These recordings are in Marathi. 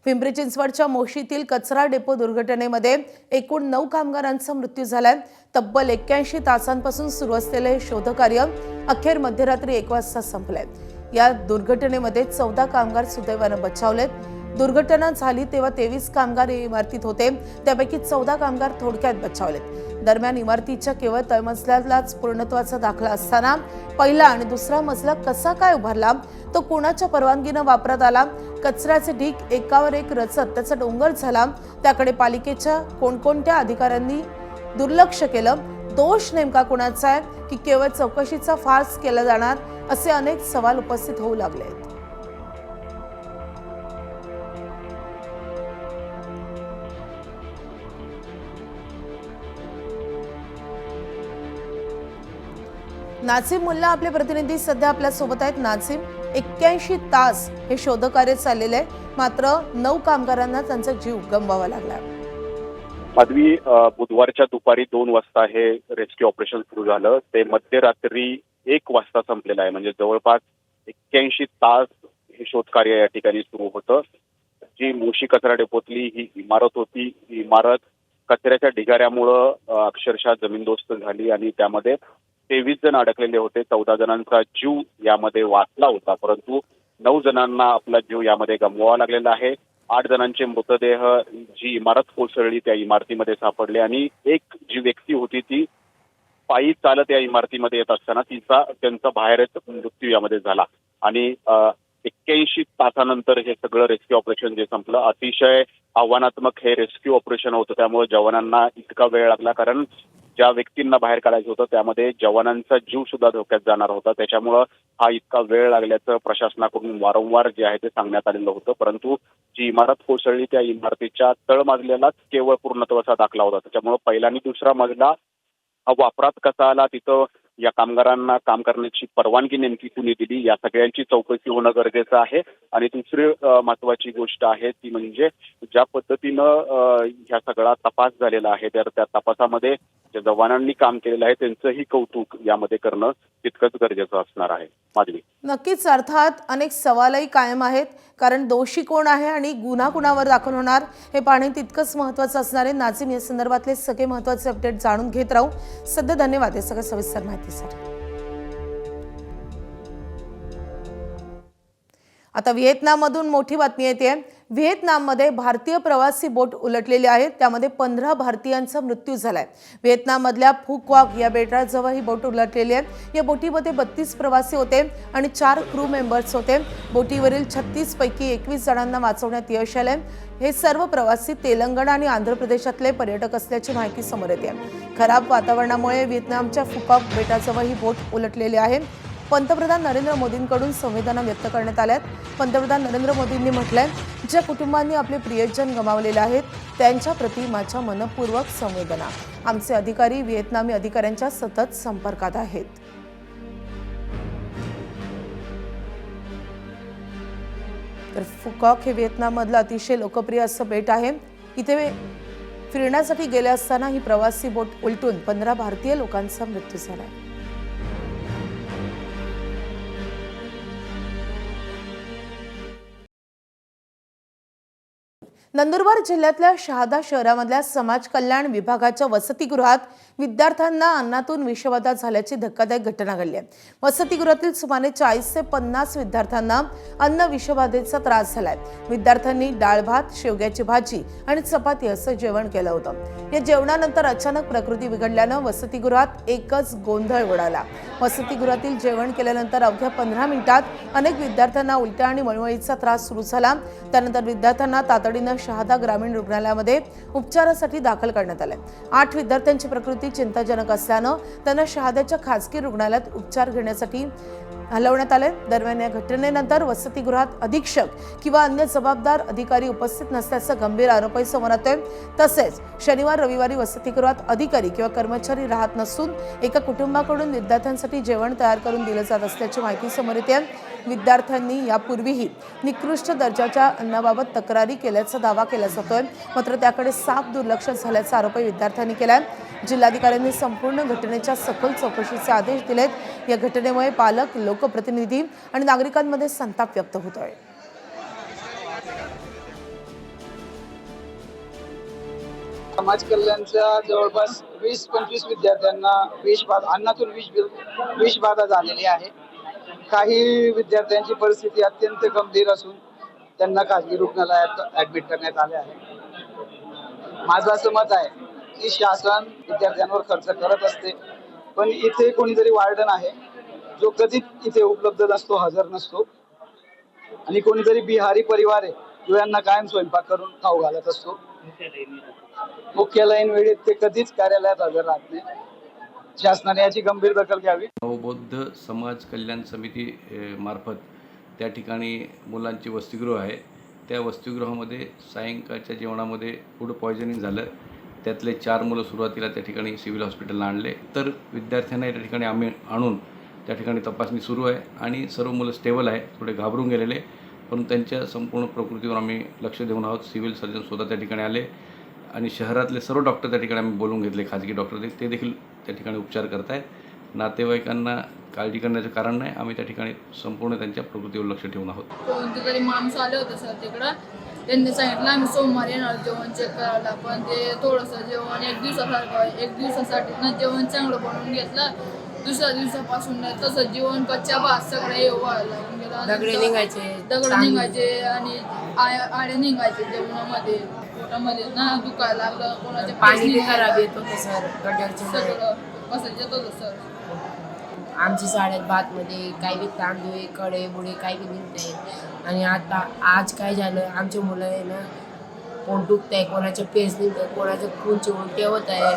पिंपरी चिंचवडच्या मोशीतील कचरा डेपो दुर्घटनेमध्ये एकूण 9 कामगारांचा मृत्यू झालाय। तब्बल 81 तासांपासून सुरू असलेले शोधकार्य अखेर मध्यरात्री 1 वाजता संपलंय। या दुर्घटनेमध्ये 14 कामगार सुदैवाने बचावलेत। दुर्घटना झाली तेव्हा 23 कामगार इमारतीत होते, त्यापैकी 14 कामगार थोडक्यात बचावलेत। दरम्यान इमारतीच्या केवळ तळमजल्यालाच पूर्णत्वाचा दाखला असताना पहिला आणि दुसरा मजला कसा काय उभारला, तो कोणाच्या परवानगीने वापरात आला, कचऱ्याचे ढीग एकावर एक रचत त्याचा डोंगर झाला, त्याकडे पालिकेच्या कोणकोणत्या अधिकाऱ्यांनी दुर्लक्ष केलं, दोष नेमका कोणाचा आहे की केवळ चौकशीचा फार्स केला जाणार, असे अनेक सवाल उपस्थित होऊ लागले आहेत। नाझीम मुल्ला आपले प्रतिनिधी सध्या आपल्या सोबत आहेत। नाझीम, 81 तास हे शोधकार्य चाललेले आहे, मात्र 9 कामगारांना त्यांचा जीव गमवावा लागला। माधवी, बुधवारच्या दुपारी 2 वाजता हे रेस्क्यू ऑपरेशन सुरू झालं। ते मध्यरात्री 1 वाजता संपलेलं आहे। म्हणजे जवळपास 81 तास हे शोधकार्य या ठिकाणी सुरू होतं। जी मोशी कचरा डेपोतली ही इमारत होती, ही इमारत कचऱ्याच्या ढिगाऱ्यामुळं अक्षरशः जमीनदोस्त झाली आणि त्यामध्ये 23 जण अडकलेले होते। 14 जणांचा जीव यामध्ये वाचला होता, परंतु 9 जणांना आपला जीव यामध्ये गमवावा लागलेला आहे। 8 जणांचे मृतदेह जी इमारत कोसळली त्या इमारतीमध्ये सापडले आणि एक जी व्यक्ती होती ती पायी चालत या इमारतीमध्ये येत असताना त्यांचा बाहेरच मृत्यू यामध्ये झाला। आणि 81 तासानंतर हे सगळं रेस्क्यू ऑपरेशन जे संपलं। अतिशय आव्हानात्मक हे रेस्क्यू ऑपरेशन होतं, त्यामुळे जवानांना इतका वेळ लागला, कारण ज्या व्यक्तींना बाहेर काढायचं होतं त्यामध्ये जवानांचा जीव सुद्धा धोक्यात जाणार होता। त्याच्यामुळं हा इतका वेळ लागल्याचं प्रशासनाकडून वारंवार जे आहे ते सांगण्यात आलेलं होतं, परंतु जी इमारत कोसळली त्या इमारतीच्या तळमजल्यालाच केवळ पूर्णत्वाचा दाखला होता। त्याच्यामुळे पहिला आणि दुसरा मजला वापरात कसा आला, तिथं या कामगारांना काम करण्याची परवानगी नेमकी कुणी दिली, या सगळ्यांची चौकशी होणं गरजेचं आहे। आणि दुसरी महत्वाची गोष्ट आहे ती म्हणजे ज्या पद्धतीनं ह्या सगळा तपास झालेला आहे, तर त्या तपासामध्ये ज्या जवानांनी काम केलेलं आहे त्यांचंही कौतुक यामध्ये करणं तितकंच गरजेचं असणार आहे। माधवी, नक्कीच, अर्थात अनेक सवालही कायम आहेत, कारण दोषी कोण आहे आणि गुन्हा कुणावर दाखल होणार हे पाहणे तितकंच महत्त्वाचं असणार आहे। नाझीम, या संदर्भातले सगळे महत्त्वाचे अपडेट जाणून घेत राहू। सध्या धन्यवाद या सगळ्या सविस्तर माहितीसाठी। आता व्हिएतनाममधून मोठी बातमी येते। व्हिएतनाममध्ये भारतीय प्रवासी बोट उलटलेली आहे, त्यामध्ये 15 भारतीयांचा मृत्यू झालाय। व्हिएतनाममधल्या फू क्वाक या बेटाजवळ ही बोट उलटलेली आहे। या बोटीमध्ये 32 प्रवासी होते आणि 4 क्रू मेंबर्स होते। बोटीवरील 36 पैकी 21 जणांना वाचवण्यात यश आले। हे सर्व प्रवासी तेलंगणा आणि आंध्र प्रदेशातले पर्यटक असल्याची माहिती समोर येते। खराब वातावरणामुळे व्हिएतनामच्या फू क्वाक बेटाजवळ ही बोट उलटलेली आहे। पंतप्रधान नरेंद्र मोदींकडून संवेदना व्यक्त करण्यात आल्यात। पंतप्रधान नरेंद्र मोदींनी म्हटलंय, ज्या कुटुंबांनी आपले प्रियजन गमावलेले आहेत त्यांच्या प्रति माझ्या मनपूर्वक संवेदना। आमचे अधिकारी व्हिएतनामी अधिकाऱ्यांच्या सतत संपर्कात आहेत। तर फू क्वाक हे व्हिएतनाममधलं अतिशय लोकप्रिय असं बेट आहे। इथे फिरण्यासाठी गेले असताना ही प्रवासी बोट उलटून 15 भारतीय लोकांचा मृत्यू झाला। नंदुरबार जिल्ह्यातल्या शहादा शहरामधल्या समाज कल्याण विभागाच्या वसतिगृहात विद्यार्थ्यांना अन्नातून विषबाधा झाल्याची धक्कादायक घटना घडली आहे। वसतिगृहातील सुमारे 40 ते 50 विद्यार्थ्यांना अन्न विषबाधेचा त्रास झालाय। विद्यार्थ्यांनी डाळ भात, शेवग्याची भाजी आणि चपाती असं जेवण केलं होतं। या जेवणानंतर अचानक प्रकृती बिघडल्यानं वसतिगृहात एकच गोंधळ उडाला। वसतिगृहातील जेवण केल्यानंतर अवघ्या 15 मिनिटात अनेक विद्यार्थ्यांना उलट्या आणि मळमळीचा त्रास सुरू झाला। त्यानंतर विद्यार्थ्यांना तातडीनं शहादा ग्रामीण रुग्णालयामध्ये उपचारासाठी दाखल करण्यात आले। 8 विद्यार्थ्यांची प्रकृती चिंताजनक असल्यानं त्यांना शहाद्याच्या खासगी रुग्णालयात उपचार घेण्यासाठी हलवण्यात आले। दरम्यान या घटनेनंतर वसतिगृहात अधीक्षक किंवा अन्य जबाबदार अधिकारी उपस्थित नसल्याचा गंभीर आरोपही समोर येतोय। तसेच शनिवार रविवारी वसतिगृहात अधिकारी किंवा कर्मचारी राहत नसून एका कुटुंबाकडून विद्यार्थ्यांसाठी जेवण तयार करून दिले जात असल्याची माहिती समोर येते। विद्यार्थ्यांनी यापूर्वीही निकृष्ट दर्जाच्या अन्नाबाबत तक्रारी केल्याचा दावा केला जातोय, मात्र त्याकडे साफ दुर्लक्ष झाल्याचा आरोपही विद्यार्थ्यांनी केलाय। जिल्हाधिकाऱ्यांनी संपूर्ण घटनेच्या सखोल चौकशीचे आदेश दिलेत। या घटनेमुळे पालक, लोकप्रतिनिधी आणि नागरिकांमध्ये संताप व्यक्त होतोय। समाज कल्याणच्या जवळपास 20-25 विद्यार्थ्यांना अन्नातून विषबाधा झालेली आहे. काही विद्यार्थ्यांची परिस्थिती अत्यंत गंभीर असून त्यांना खाजगी रुग्णालयात ऍडमिट करण्यात आले आहे. माझं असं मत आहे की शासन विद्यार्थ्यांवर खर्च करत असते, पण इथे कोणीतरी वार्डन आहे जो कधीच इथे उपलब्ध नसतो, हजर नसतो, आणि कोणीतरी बिहारी परिवार आहे जो यांना कायम स्वयंपाक करून खाऊ घालत असतो. मुख्यालयीन वेळेत ते कधीच कार्यालयात हजर राहत नाही. शासनाने याची गंभीर दखल घ्यावी. नवबौद्ध समाज कल्याण समिती मार्फत त्या ठिकाणी मुलांची वसतिगृह आहे. त्या वसतिगृहामध्ये सायंकाळच्या जेवणामध्ये फूड पॉयझनिंग झालं. त्यातले 4 मुलं सुरुवातीला त्या ठिकाणी सिव्हिल हॉस्पिटलला आणले. तर विद्यार्थ्यांना त्या ठिकाणी आम्ही आणून त्या ठिकाणी तपासणी सुरू आहे आणि सर्व मुलं स्टेबल आहे. थोडे घाबरून गेलेले, पण त्यांच्या संपूर्ण प्रकृतीवर आम्ही लक्ष देऊन आहोत. सिव्हिल सर्जन स्वतः त्या ठिकाणी आले आणि शहरातले सर्व डॉक्टर त्या ठिकाणी आम्ही बोलून घेतले, खाजगी डॉक्टर ते देखील त्या ठिकाणी उपचार करत आहेत. नातेवाईकांना काळजी करण्याचं कारण नाही. आम्ही त्या ठिकाणी संपूर्ण त्यांच्या प्रकृतीवर लक्ष ठेवून आहोत. कोणते तरी माणूस आले होते सर तिकडं, त्यांनी सांगितलं आम्ही सोमवारी येणार जेवण चेक करायला, पण ते थोडंसं जेवण एक दिवसासाठी ना जेवण चांगलं बनवून घेतलं. दुसऱ्या दिवसापासून नाही तसं जेवण कच्च्या भात सगळे व्हायला लागून गेला. दगड निघायचे आणि आळे निघायचे जेवणामध्ये, पोटामध्ये ना दुखायला लागलं. कोणाचे पाणी खराब येत होतं सर, गटरचं सगळं कसं येत होतं सर. आमच्या शाळेत भातमध्ये काही बी तांदूळ कडे बुडे काही बी निघते. आणि आता आज काय झालं, आमच्या मुलं आहे ना पोट दुखत आहे, कोणाच्या पेज निघतं, कोणाच्या खूनचे उलटे होत आहे,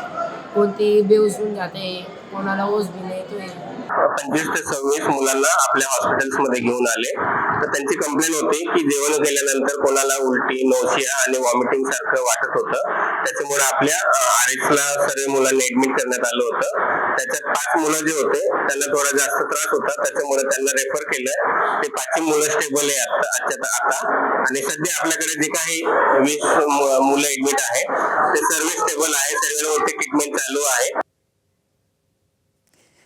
कोणती बेउसून जाते, कोणाला ओस बी नाही येतोय. 25 ते 26 मुलांना आपल्या हॉस्पिटल्समध्ये घेऊन आले. तर त्यांची कंप्लेंट होती की जेवण केल्यानंतर कोणाला उलटी, नौशिया आणि वॉमिटिंग सारखं वाटत होतं. त्याच्यामुळे आपल्या आरएक्सला सर्व मुलांना ऍडमिट करण्यात आलं होतं. त्याच्यात 5 मुलं जे होते त्यांना थोडा जास्त त्रास होता, त्याच्यामुळे त्यांना रेफर केलं. ते 5 मुलं स्टेबल आहे आता. आणि सध्या आपल्याकडे जे काही 20 मुलं ऍडमिट आहे ते सर्व स्टेबल आहे. सर्वांवरती ट्रीटमेंट चालू आहे.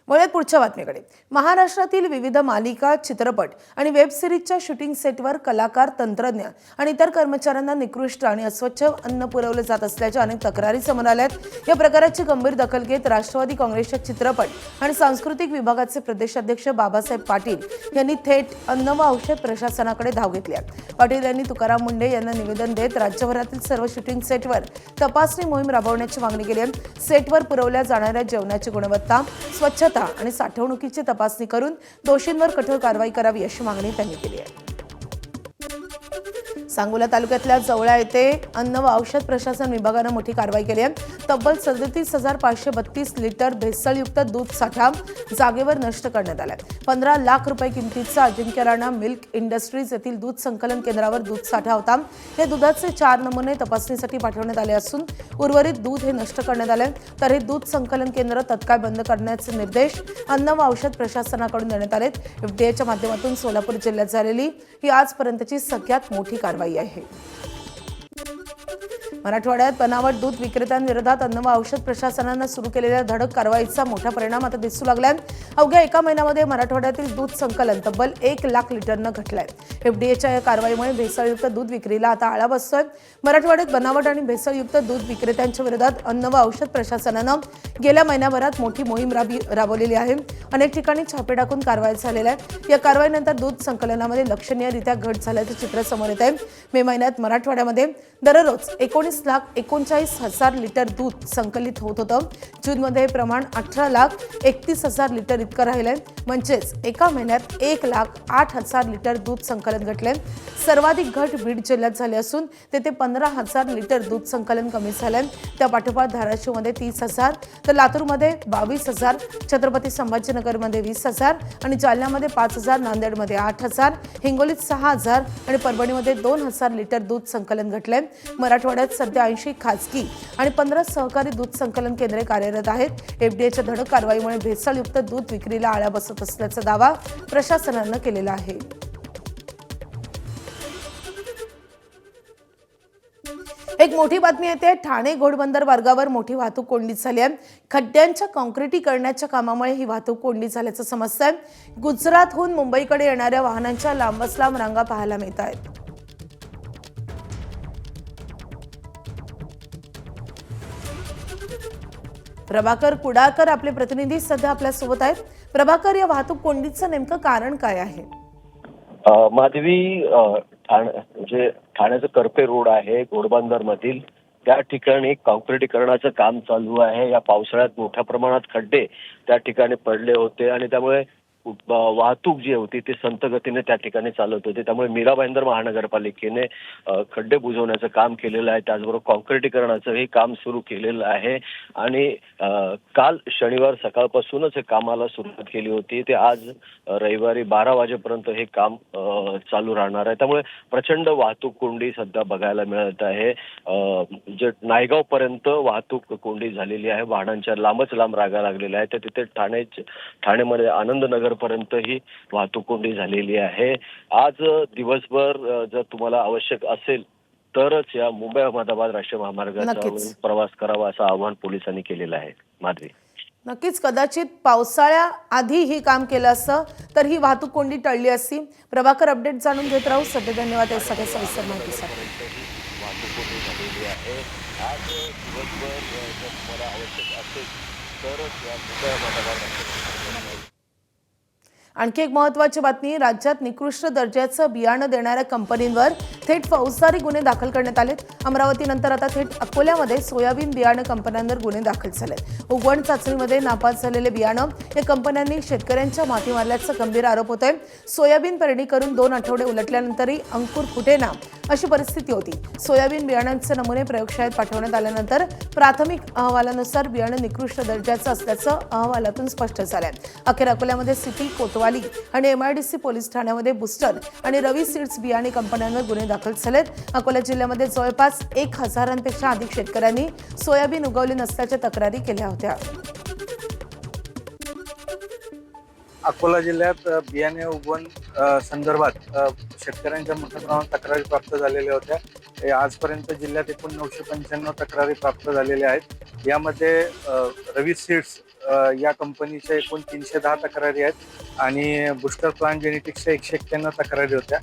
वळूयात पुढच्या बातमीकडे. महाराष्ट्रातील विविध मालिका, चित्रपट आणि वेब सिरीजच्या शूटिंग सेटवर कलाकार, तंत्रज्ञ आणि इतर कर्मचाऱ्यांना निकृष्ट आणि अस्वच्छ अन्न पुरवले जात असल्याच्या अनेक तक्रारी समोर आल्या आहेत. या प्रकाराची गंभीर दखल घेत राष्ट्रवादी काँग्रेसच्या चित्रपट आणि सांस्कृतिक विभागाचे प्रदेशाध्यक्ष बाबासाहेब पाटील यांनी थेट अन्न व औषध प्रशासनाकडे धाव घेतली आहे. पाटील यांनी तुकाराम मुंढे यांना निवेदन देत राज्यभरातील सर्व शूटिंग सेटवर तपासणी मोहीम राबवण्याची मागणी केली आहे. सेटवर पुरवल्या जाणाऱ्या जेवणाची गुणवत्ता, स्वच्छता आणि साठवणुकीची तपासणी करून दोषींवर कठोर कारवाई करावी अशी मागणी त्यांनी केली आहे. सांगोला तालुक्यातल्या जवळा येथे अन्न व औषध प्रशासन विभागानं मोठी कारवाई केली आहे. तब्बल 37,532 लिटर भेसळयुक्त दूध साठा जागेवर नष्ट करण्यात आलाय. 15 लाख रुपये किमतीचा अजिंक्य राणा मिल्क इंडस्ट्रीज येथील दूध संकलन केंद्रावर दूध साठा होता. हे दुधाचे 4 नमुने तपासणीसाठी पाठवण्यात आले असून उर्वरित दूध हे नष्ट करण्यात आले. तर हे दूध संकलन केंद्र तत्काळ बंद करण्याचे निर्देश अन्न व औषध प्रशासनाकडून देण्यात आले. एफडीएच्या माध्यमातून सोलापूर जिल्ह्यात झालेली ही आजपर्यंतची सगळ्यात मोठी कारवाई आहे. मराठवाड्यात बनावट दूध विक्रेत्यांविरोधात अन्न व औषध प्रशासनानं सुरू केलेल्या धडक कारवाईचा मोठा परिणाम आता दिसू लागलाय. अवघ्या 1 महिन्यामध्ये मराठवाड्यातील दूध संकलन तब्बल 1 लाख लिटरनं घटलंय. एफडीएच्या या कारवाईमुळे भेसळयुक्त दूध विक्रीला आता आळा बसतोय. मराठवाड्यात बनावट आणि भेसळयुक्त दूध विक्रेत्यांच्या विरोधात अन्न व औषध प्रशासनानं गेल्या महिन्याभरात मोठी मोहीम राबवलेली आहे. अनेक ठिकाणी छापे टाकून कारवाई झालेल्या आहेत. या कारवाईनंतर दूध संकलनामध्ये लक्षणीयरित्या घट झाल्याचं चित्र समोर येत आहे. मे महिन्यात मराठवाड्यामध्ये दररोज 19,39,000 लिटर दूध संकलित होत होतं. जूनमध्ये हे प्रमाण 18,31,000 लिटर इतकं राहिलंय. म्हणजेच एका महिन्यात 1,08,000 लिटर दूध संकलन घटलंय. सर्वाधिक घट बीड जिल्ह्यात झाली असून तेथे 15,000 लिटर दूध संकलन कमी झालंय. त्या पाठोपाठ धाराशिवमध्ये 30,000 तर लातूरमध्ये 22,000, छत्रपती संभाजीनगरमध्ये 20,000 आणि जालन्यामध्ये 5,000, नांदेडमध्ये 8,000, हिंगोलीत 6,000 आणि परभणीमध्ये 2,000 लिटर दूध संकलन घटलंय. मराठवाड्यात सध्या 80 खासगी आणि 15 सहकारी दूध संकलन केंद्रे कार्यरत आहेत. एफडीएच्या धडक कारवाईमुळे भेसळयुक्त दूध विक्रीला आळा बसत असल्याचा दावा प्रशासनानं केलेला आहे. एक मोठी बातमी येते. ठाणे घोडबंदर मार्गावर मोठी वाहतूक कोंडी झाली आहे. खड्ड्यांच्या काँक्रिटीकरणाच्या कामामुळे ही वाहतूक कोंडी झाल्याचं समजतंय. गुजरातहून मुंबईकडे येणाऱ्या वाहनांच्या लांबच लांब रांगा पाहायला मिळत आहेत. प्रभाकर कुडाळकर आपले प्रतिनिधी सध्या आपल्या सोबत आहेत. प्रभाकर, या वाहतूक कोंडीचं नेमकं कारण काय आहे? माधवी, म्हणजे ठाण्याचं करपे रोड आहे घोडबंदर मधील, त्या ठिकाणी काँक्रिटीकरणाचं काम चालू आहे. या पावसाळ्यात मोठ्या प्रमाणात खड्डे त्या ठिकाणी पडले होते आणि त्यामुळे वाहतूक जी होती ती संथ गतीने त्या ठिकाणी चालत होती. त्यामुळे मीरा भाईंदर महानगरपालिकेने खड्डे बुजवण्याचं काम केलेलं आहे. त्याचबरोबर काँक्रिटीकरणाचंही काम सुरू केलेलं आहे आणि काल शनिवार सकाळपासूनच हे कामाला सुरुवात केली होती. ते आज रविवारी 12 वाजेपर्यंत हे काम चालू राहणार आहे. त्यामुळे प्रचंड वाहतूक कोंडी सध्या बघायला मिळत आहे. जे नायगाव पर्यंत वाहतूक कोंडी झालेली आहे. वाहनांच्या लांबच लांब रांगा लागलेल्या आहेत. तर तिथे ठाण्यामध्ये आनंदनगर पर्यंत ही वाहतूक कोंडी झालेली आहे. आज दिवसभर जर तुम्हाला आवश्यक असेल तरच या मुंबई अहमदाबाद राष्ट्रीय महामार्गाचा नक्कीच. प्रवास करावा असं आवाहन पोलिसांनी केलेलं आहे. माधवी, नक्कीच कदाचित पावसाळ्याआधी ही काम केलं असतं तर ही वाहतूक कोंडी टळली असती. प्रभाकर, अपडेट जाणून घेत राहू. सध्या धन्यवाद या सगळ्या सविस्तर माहितीसाठी. वाहतूक कोंडी झालेली आहे. आज दिवसभर जर तुम्हाला आवश्यक असेल तरच या मुंबई अहमदाबाद राष्ट्रीय आणखी एक महत्त्वाची बातमी. राज्यात निकृष्ट दर्जाचं बियाणं देणाऱ्या कंपनींवर थेट फौजदारी गुन्हे दाखल करण्यात आलेत. अमरावतीनंतर आता थेट अकोल्यामध्ये सोयाबीन बियाणं कंपन्यांवर गुन्हे दाखल झालेत. उगवण चाचणीमध्ये नापास झालेले बियाणं या कंपन्यांनी शेतकऱ्यांच्या माथी मारल्याचा गंभीर आरोप होतोय. सोयाबीन पेरणी करून 2 आठवडे उलटल्यानंतरही अंकुर फुटेना अशी परिस्थिती होती. सोयाबीन बियाणांचे नमुने प्रयोगशाळेत पाठवण्यात आल्यानंतर प्राथमिक अहवालानुसार बियाणं निकृष्ट दर्जाचं असल्याचं अहवालातून स्पष्ट झालंय. अखेर अकोल्यामध्ये सिटी, कोतवाली आणि MIDC पोलीस ठाण्यामध्ये बुस्टर आणि रवी सीड्स बियाणे कंपन्यांवर गुन्हे दाखल झालेत. अकोला जिल्ह्यामध्ये जवळपास 1000पेक्षा अधिक शेतकऱ्यांनी सोयाबीन उगवले नसल्याच्या तक्रारी केल्या होत्या. अकोला जिल्ह्यात बियाणे उगवण संदर्भात शेतकऱ्यांच्या मोठ्या प्रमाणात तक्रारी प्राप्त झालेल्या होत्या. आजपर्यंत जिल्ह्यात एकूण 995 तक्रारी प्राप्त झालेल्या आहेत. यामध्ये रवी सीड्स या कंपनीच्या एकूण 310 तक्रारी आहेत आणि बुस्टर प्लांट जेनेटिक्सच्या 191 तक्रारी होत्या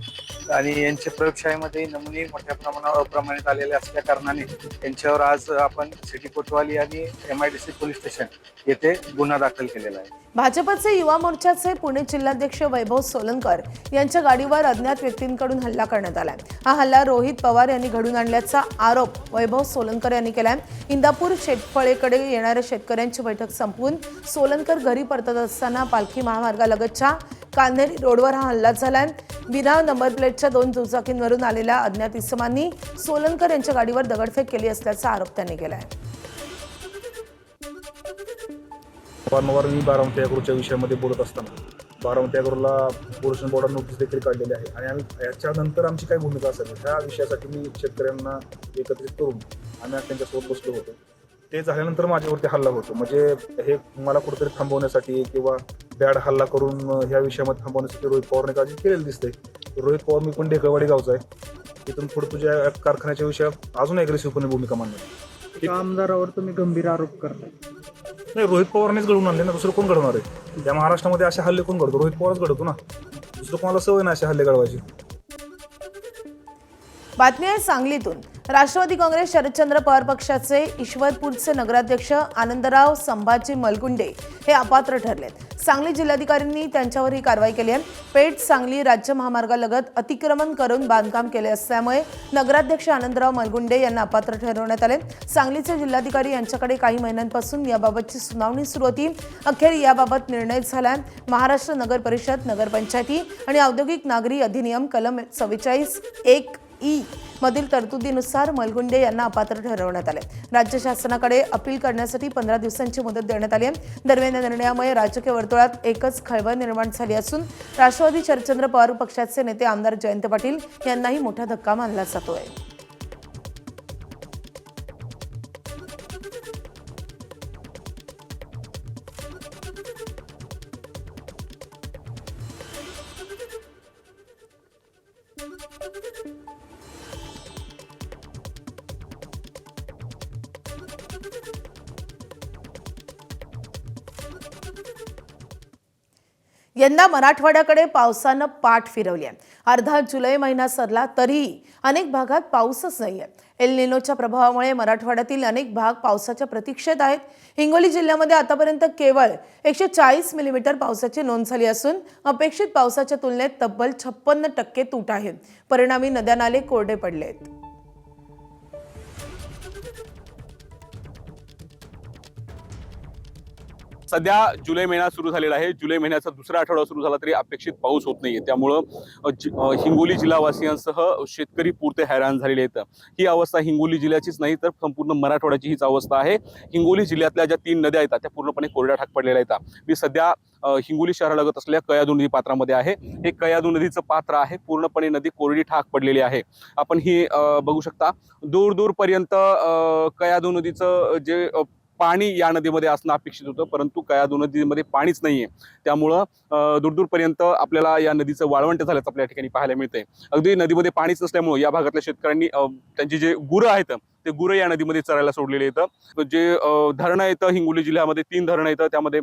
आणि यांच्या प्रयोगशाळेमध्ये नमुने मोठ्या प्रमाणावर अप्रमाणित आलेले असल्या कारणाने यांच्यावर आज आपण सिटी कोतवाली आणि MIDC पोलीस स्टेशन येथे गुन्हा दाखल केलेला आहे. भाजपचे युवा मोर्चाचे पुणे जिल्हाध्यक्ष वैभव सोलनकर यांच्या गाडीवर अज्ञात व्यक्तींकडून हल्ला करण्यात आलाय. हा हल्ला रोहित पवार यांनी घडून आणल्याचा आरोप वैभव सोलनकर यांनी केलाय. इंदापूर शेतफळेकडे येणाऱ्या शेतकऱ्यांची बैठक संपवून सोलनकर घरी परतत असताना पालखी महामार्गालगतच्या कान्हेरी रोडवर हा हल्ला झालाय. बिना नंबर प्लेटच्या 2 दुचाकींवरून आलेल्या अज्ञात इसमांनी सोलनकर यांच्या गाडीवर दगडफेक केली असल्याचा आरोप त्यांनी केलाय. वारंवार मी बारामती ॲग्रोच्या विषयामध्ये बोलत असताना बारामती ॲग्रोला पोल्युशन बोर्डाने नोटीस देखील काढलेली आहे आणि आम्ही याच्यानंतर आमची काय भूमिका असेल ह्या विषयासाठी मी शेतकऱ्यांना एकत्रित करून आम्ही त्यांच्यासोबत बसलो होतो. ते झाल्यानंतर माझ्यावरती हल्ला होतो. म्हणजे हे मला कुठेतरी थांबवण्यासाठी किंवा बॅड हल्ला करून ह्या विषयामध्ये थांबवण्यासाठी रोहित पवारने काळजी केलेली दिसते. रोहित पवार मी पण ढेकळवाडी गावचा आहे. तिथून पुढे तुझ्या कारखान्याच्या विषयात अजून ॲग्रेसिव्हपणे भूमिका मांडणार. आमदारावर तुम्ही गंभीर आरोप करताय. नाही, रोहित पवारनेच घडवून आणले ना, दुसरं कोण घडवणार आहे? त्या महाराष्ट्रामध्ये असे हल्ले कोण घडतो? रोहित पवारच घडवतो ना, दुसरं कोणाला सवय ना असे हल्ले घडवायची. बातमी आहे सांगलीतून. राष्ट्रवादी काँग्रेस शरदचंद्र पवार पक्षाचे ईश्वरपूरचे नगराध्यक्ष आनंदराव संभाजी मलगुंडे हे अपात्र ठरलेत. सांगली जिल्हाधिकाऱ्यांनी त्यांच्यावर ही कारवाई केली आहे. पेठ सांगली राज्य महामार्गालगत अतिक्रमण करून बांधकाम केले असल्यामुळे नगराध्यक्ष आनंदराव मलगुंडे यांना अपात्र ठरवण्यात आले. सांगलीचे जिल्हाधिकारी यांच्याकडे काही महिन्यांपासून याबाबतची सुनावणी सुरू होती. अखेर याबाबत निर्णय झाला. महाराष्ट्र नगर परिषद, नगरपंचायती आणि औद्योगिक नागरी अधिनियम कलम 44(1)(e) मधील तरतुदीनुसार मलगुंडे यांना अपात्र ठरवण्यात आले. राज्य शासनाकडे अपील करण्यासाठी 15 दिवसांची मुदत देण्यात आली आहे. दरम्यान या निर्णयामुळे राजकीय वर्तुळात एकच खळबळ निर्माण झाली असून राष्ट्रवादी शरदचंद्र पवार पक्षाचे नेते आमदार जयंत पाटील यांनाही मोठा धक्का मानला जातोय. यंदा मराठवाड्याकडे पावसानं पाठ फिरवली आहे. अर्धा जुलै महिना सरला तरीही अनेक भागात पाऊसच नाहीये. एल निनोच्या प्रभावामुळे मराठवाड्यातील अनेक भाग पावसाच्या प्रतीक्षेत आहेत. हिंगोली जिल्ह्यामध्ये आतापर्यंत केवळ 140 मिलीमीटर पावसाची नोंद झाली असून अपेक्षित पावसाच्या तुलनेत तब्बल 56% तूट आहे. परिणामी नद्या नाले कोरडे पडले आहेत. सध्या जुलै महिना सुरू झालेला आहे. जुलै महिन्याचा दुसरा आठवडा सुरू झाला तरी अपेक्षित पाऊस होत नाहीये. त्यामुळं हिंगोली जिल्हावासियांसह शेतकरी पुरते हैराण झालेले आहेत. ही अवस्था हिंगोली जिल्ह्याचीच नाही तर संपूर्ण मराठवाड्याची हीच अवस्था आहे. हिंगोली जिल्ह्यातल्या ज्या 3 नद्या आहेत त्या पूर्णपणे कोरड्या ठाक पडलेल्या आहेत. मी सध्या हिंगोली शहरालगत असलेल्या कयाधू नदी पात्रामध्ये आहे. हे कयाधू नदीचं पात्र आहे. पूर्णपणे नदी कोरडी ठाक पडलेली आहे. आपण ही बघू शकता. दूरपर्यंत कयाधू नदीचं जे पाणी या नदीमध्ये असणं अपेक्षित होतं, परंतु कयाधू नदीमध्ये पाणीच नाहीये. त्यामुळं दूरपर्यंत आपल्याला या नदीचं वाळवंट झाल्याचं आपल्या ठिकाणी पाहायला मिळतंय. अगदी नदीमध्ये पाणीच नसल्यामुळे या भागातल्या शेतकऱ्यांनी त्यांची जे गुरं आहेत ते गुरं या नदीमध्ये चरायला सोडलेले आहेत. जे धरणं येतं हिंगोली जिल्ह्यामध्ये 3 धरणं येतं. त्यामध्ये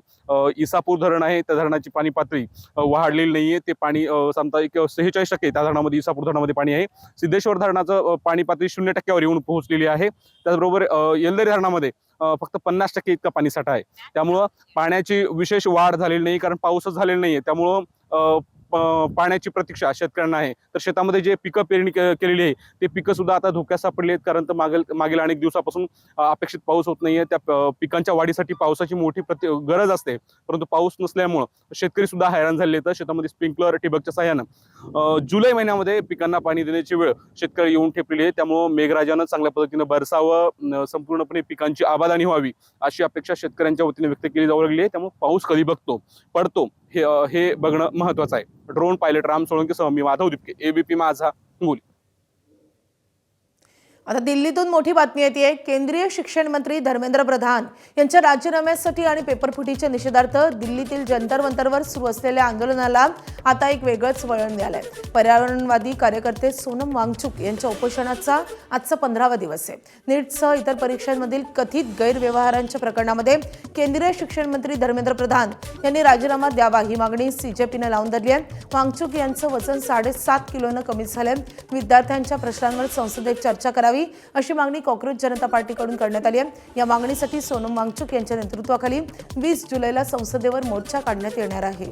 इसापूर धरण आहे. त्या धरणाची पाणी पातळी वाढलेली नाहीये. ते पाणी सामता 46% त्या धरणामध्ये इसापूर धरणामध्ये पाणी आहे. सिद्धेश्वर धरणाचं पाणी पातळी 0% येऊन पोहोचलेली आहे. त्याचबरोबर येलदरी धरणामध्ये फक्त 50% इतका पाणी साठा आहे. त्यामुळं पाण्याची विशेष वाढ झालेली नाही, कारण पाऊसच झालेला नाहीये. त्यामुळं पाण्याची प्रतीक्षा शेतकऱ्यांना आहे. तर शेतामध्ये जे पिकं पेरणी केलेली आहे ते पिकं सुद्धा आता धोक्यात सापडली आहेत, कारण तर मागील अनेक दिवसापासून अपेक्षित पाऊस होत नाहीये. त्या पिकांच्या वाढीसाठी पावसाची मोठी गरज असते, परंतु पाऊस नसल्यामुळं शेतकरी सुद्धा हैराण झालेले आहेत. शेतामध्ये स्प्रिंकलर ठिबकच्या सहाय्यानं जुलै महिन्यामध्ये पिकांना पाणी देण्याची वेळ शेतकरी येऊन ठेपलेली आहे. त्यामुळं मेघराजानं चांगल्या पद्धतीनं बरसावं, संपूर्णपणे पिकांची आबादानी व्हावी अशी अपेक्षा शेतकऱ्यांच्या वतीने व्यक्त केली जाऊ लागली आहे. त्यामुळे पाऊस कधी पडतो हे बघणं महत्वाचं आहे. ड्रोन पायलट राम सोळंकेसह मी माधव दिपके, एबीपी माझा, हिंगोली. आता दिल्लीतून मोठी बातमी येते. केंद्रीय शिक्षण मंत्री धर्मेंद्र प्रधान यांच्या राजीनाम्यासाठी आणि पेपरफुटीच्या निषेधार्थ दिल्लीतील जंतर मंतरवर सुरू असलेल्या आंदोलनाला आता एक वेगळंच वळण मिळालंय. पर्यावरणवादी कार्यकर्ते सोनम वांगचुक यांच्या उपोषणाचा आजचा 15वा दिवस आहे. नीटसह इतर परीक्षांमधील कथित गैरव्यवहारांच्या प्रकरणामध्ये केंद्रीय शिक्षण मंत्री धर्मेंद्र प्रधान यांनी राजीनामा द्यावा ही मागणी सीजेपीनं लावून धरली आहे. वांगचुक यांचं वजन 7.5 किलोनं कमी झालंय. विद्यार्थ्यांच्या प्रश्नांवर संसदेत चर्चा करावी अशी मागणी कॉक्रोच जनता पार्टीकडून करण्यात आली आहे. या मागणीसाठी सोनम वांगचुक यांच्या नेतृत्वाखाली 20 जुलैला संसदेवर मोर्चा काढण्यात येणार आहे.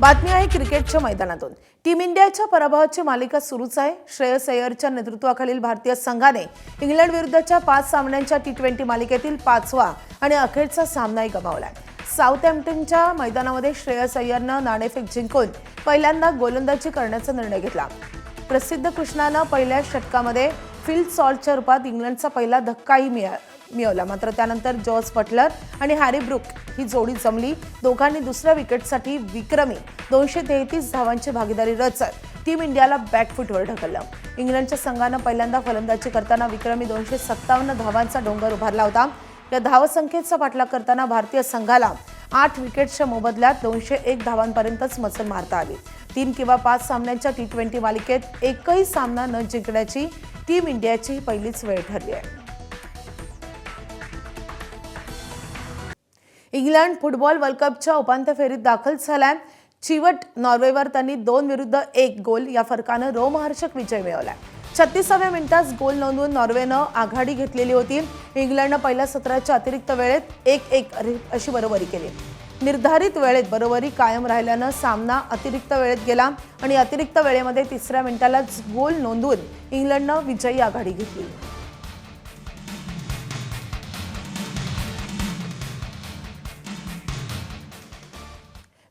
बातमी आहे क्रिकेटच्या मैदानातून. टीम इंडियाच्या पराभवाची मालिका सुरूच आहे. श्रेयस अय्यरच्या नेतृत्वाखालील भारतीय संघाने इंग्लंड विरुद्धच्या 5 सामन्यांच्या T20 मालिकेतील 5वा आणि अखेरचा सामनाही गमावलाय. साऊथहॅम्प्टनच्या मैदानामध्ये श्रेयस अय्यरनं नाणेफेक जिंकून पहिल्यांदा गोलंदाजी करण्याचा निर्णय घेतला. प्रसिद्ध कृष्णानं पहिल्या षटकामध्ये फिल सॉल्टच्या रूपात इंग्लंडचा पहिला धक्काही मिळवला. मात्र त्यानंतर जॉर्ज बटलर आणि हॅरी ब्रूक ही जोडी जमली. दोघांनी दुसऱ्या विकेटसाठी विक्रमी 233 धावांची भागीदारी रचत टीम इंडियाला बॅकफुटवर ढकललं. इंग्लंडच्या संघानं पहिल्यांदा फलंदाजी करताना विक्रमी 257 धावांचा डोंगर उभारला होता. या धावसंख्येचा पाठलाग करताना भारतीय संघाला 8 विकेट्सच्या मोबदल्यात 201 धावांपर्यंतच मजल मारता आली. 3 किंवा 5 सामन्यांच्या T20 मालिकेत एकही सामना न जिंकण्याची टीम इंडियाची पहिलीच वेळ ठरली आहे. इंग्लंड फुटबॉल वर्ल्ड कपच्या उपांत्य फेरीत दाखल झालाय. चिवट नॉर्वेवर त्यांनी 2-1 गोल या फरकानं रोमहर्षक विजय मिळवलाय. 36व्या मिनिटास गोल नोंदवून नॉर्वेनं आघाडी घेतलेली होती. इंग्लंडनं पहिल्या सत्राच्या अतिरिक्त वेळेत 1-1 अशी बरोबरी केली. निर्धारित वेळेत बरोबरी कायम राहिल्यानं सामना अतिरिक्त वेळेत गेला आणि अतिरिक्त वेळेमध्ये 3ऱ्या मिनिटालाच गोल नोंदवून इंग्लंडनं विजयी आघाडी घेतली.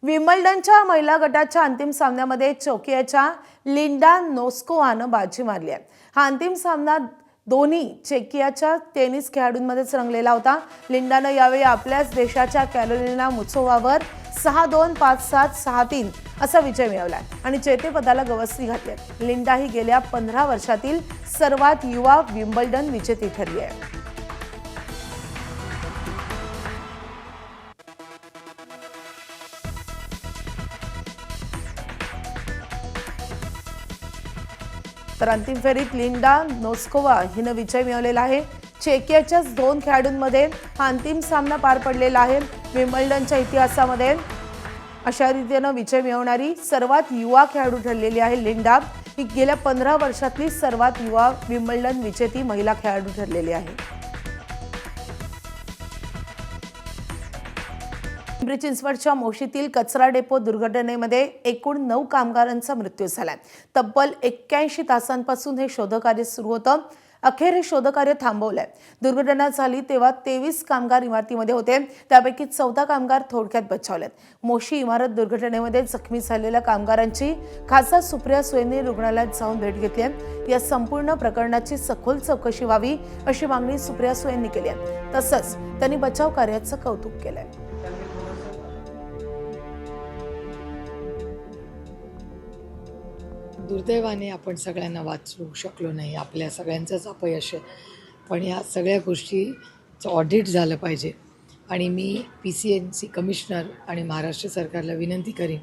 विम्बल्डनच्या महिला गटाच्या अंतिम सामन्यामध्ये चेकियाच्या लिंडा नोस्कोवानं बाजी मारली आहे. हा अंतिम सामना दोन्ही चेकियाच्या टेनिस खेळाडूंमध्येच रंगलेला होता. लिंडानं यावेळी आपल्याच देशाच्या कॅरोलिना मुचोवावर 6-2, 5-7, 6-3 असा विजय मिळवला आणि जेतेपदाला गवसणी घातली. लिंडा ही गेल्या 15 वर्षातील सर्वात युवा विम्बल्डन विजेती ठरली आहे. तर अंतिम फेरीत लिंडा नोस्कोवा हिनं विजय मिळवलेला आहे. चेकियाच्याच 2 खेळाडूंमध्ये हा अंतिम सामना पार पडलेला आहे. विम्बल्डनच्या इतिहासामध्ये अशा रीतीनं विजय मिळवणारी सर्वात युवा खेळाडू ठरलेली आहे लिंडा. ही गेल्या 15 वर्षातली सर्वात युवा विम्बल्डन विजेती महिला खेळाडू ठरलेली आहे. पिंपरी चिंचवडच्या मोशीतील कचरा डेपो दुर्घटनेमध्ये एकूण 9 कामगारांचा मृत्यू झालाय. तब्बल 81 तासांपासून हे शोधकार्य सुरू होतं. अखेर हे शोधकार्य थांबवलंय. दुर्घटना झाली तेव्हा 23 कामगार इमारतीमध्ये होते. त्यापैकी 14 कामगार थोडक्यात बचावलेत. मोशी इमारत दुर्घटनेमध्ये जखमी झालेल्या कामगारांची खासदार सुप्रिया सुळेंनी रुग्णालयात जाऊन भेट घेतली आहे. या संपूर्ण प्रकरणाची सखोल चौकशी व्हावी अशी मागणी सुप्रिया सुळेंनी केली आहे. तसंच त्यांनी बचाव कार्याचं कौतुक केलंय. दुर्दैवाने आपण सगळ्यांना वाचवू शकलो नाही. आपल्या सगळ्यांचंच अपयश आहे. पण या सगळ्या गोष्टीचं ऑडिट झालं पाहिजे आणि मी PCNC कमिशनर आणि महाराष्ट्र सरकारला विनंती करीन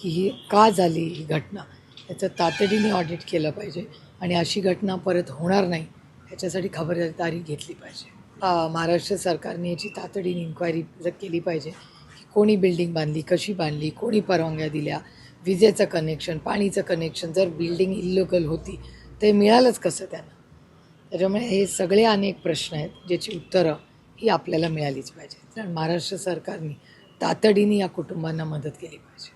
की ही का झाली ही घटना याचं तातडीने ऑडिट केलं पाहिजे आणि अशी घटना परत होणार नाही याच्यासाठी खबरदारी घेतली पाहिजे. महाराष्ट्र सरकारने याची तातडीने इन्क्वायरी केली पाहिजे की कोणी बिल्डिंग बांधली, कशी बांधली, कोणी परवानग्या दिल्या, विजेचं कनेक्शन, पाणीचं कनेक्शन, जर बिल्डिंग इल्लिगल होती ते मिळालंच कसं त्यांना. त्याच्यामुळे हे सगळे अनेक प्रश्न आहेत ज्याची उत्तरं ही आपल्याला मिळालीच पाहिजे. तर महाराष्ट्र सरकारने तातडीने या कुटुंबांना मदत केली पाहिजे.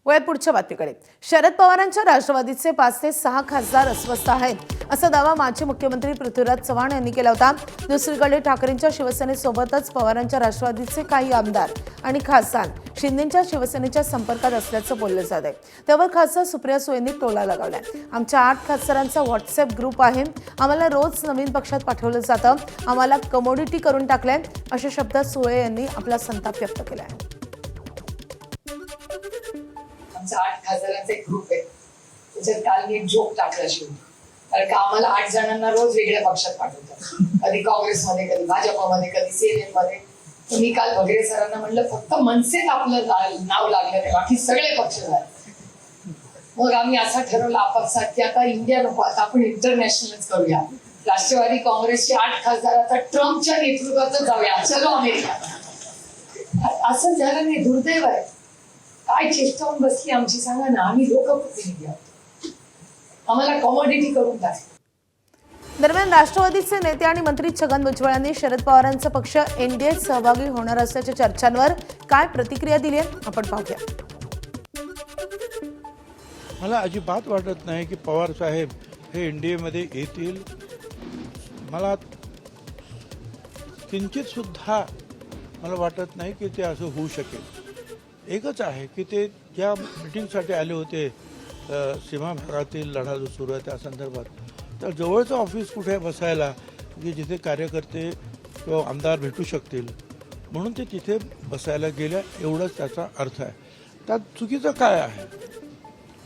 वळत पुढच्या बातमीकडे. शरद पवारांच्या राष्ट्रवादीचे 5 ते 6 खासदार अस्वस्थ आहेत असा दावा माजी मुख्यमंत्री पृथ्वीराज चव्हाण यांनी केला होता. दुसरीकडे ठाकरेंच्या शिवसेनेसोबतच पवारांच्या राष्ट्रवादीचे काही आमदार आणि खासदार शिंदेच्या शिवसेनेच्या संपर्कात असल्याचं बोललं जात आहे. त्यावर खासदार सुप्रिया सुळेंनी टोला लगावलाय. आमच्या 8 खासदारांचा व्हॉट्सअप ग्रुप आहे. आम्हाला रोज नवीन पक्षात पाठवलं जातं. आम्हाला कमोडिटी करून टाकलंय अशा शब्दात सुळे यांनी आपला संताप व्यक्त केला आहे. आमचा 8 खासदारांचा एक ग्रुप आहे. त्याच्यात काल मी एक जोक टाकला शिव, कारण का आम्हाला 8 जणांना रोज वेगळ्या पक्षात पाठवतात. कधी काँग्रेसमध्ये, कधी भाजपमध्ये, कधी CNM मध्ये. तर मी काल भगरे सरांना म्हणलं फक्त मनसेत आपलं नाव लागलं नाही, बाकी सगळे पक्ष झाले. मग आम्ही असा ठरवलं आपापसात की आता इंडिया नको, आता आपण इंटरनॅशनलच करूया. राष्ट्रवादी काँग्रेसचे 8 खासदार आता ट्रम्पच्या नेतृत्वात जाऊया, चलो अमेरिका. असं झालं नाही, दुर्दैव आहे. काय चेष्टावून बसली आमची सांगा ना. आम्ही लोकप्रतिनिधी आहोत, आम्हाला कमोडिटी करून टाकली. दरम्यान राष्ट्रवादीचे नेते आणि मंत्री छगन भुजबळ यांनी शरद पवारांचा पक्ष NDAत सहभागी होणार असल्याच्या चर्चांवर काय प्रतिक्रिया दिली आहे आपण पाहूया. मला अजिबात वाटत नाही की पवार साहेब हे NDAमध्ये येतील. मला किंचित सुद्धा मला वाटत नाही की ते असं होऊ शकेल. एकच आहे की ते ज्या मिटिंगसाठी आले होते सीमा भागातील लढा जो सुरू आहे त्या संदर्भात, तर जवळचं ऑफिस कुठे बसायला की जिथे कार्यकर्ते किंवा आमदार भेटू शकतील म्हणून ते तिथे बसायला गेल्या, एवढंच त्याचा अर्थ आहे. त्यात चुकीचं काय आहे?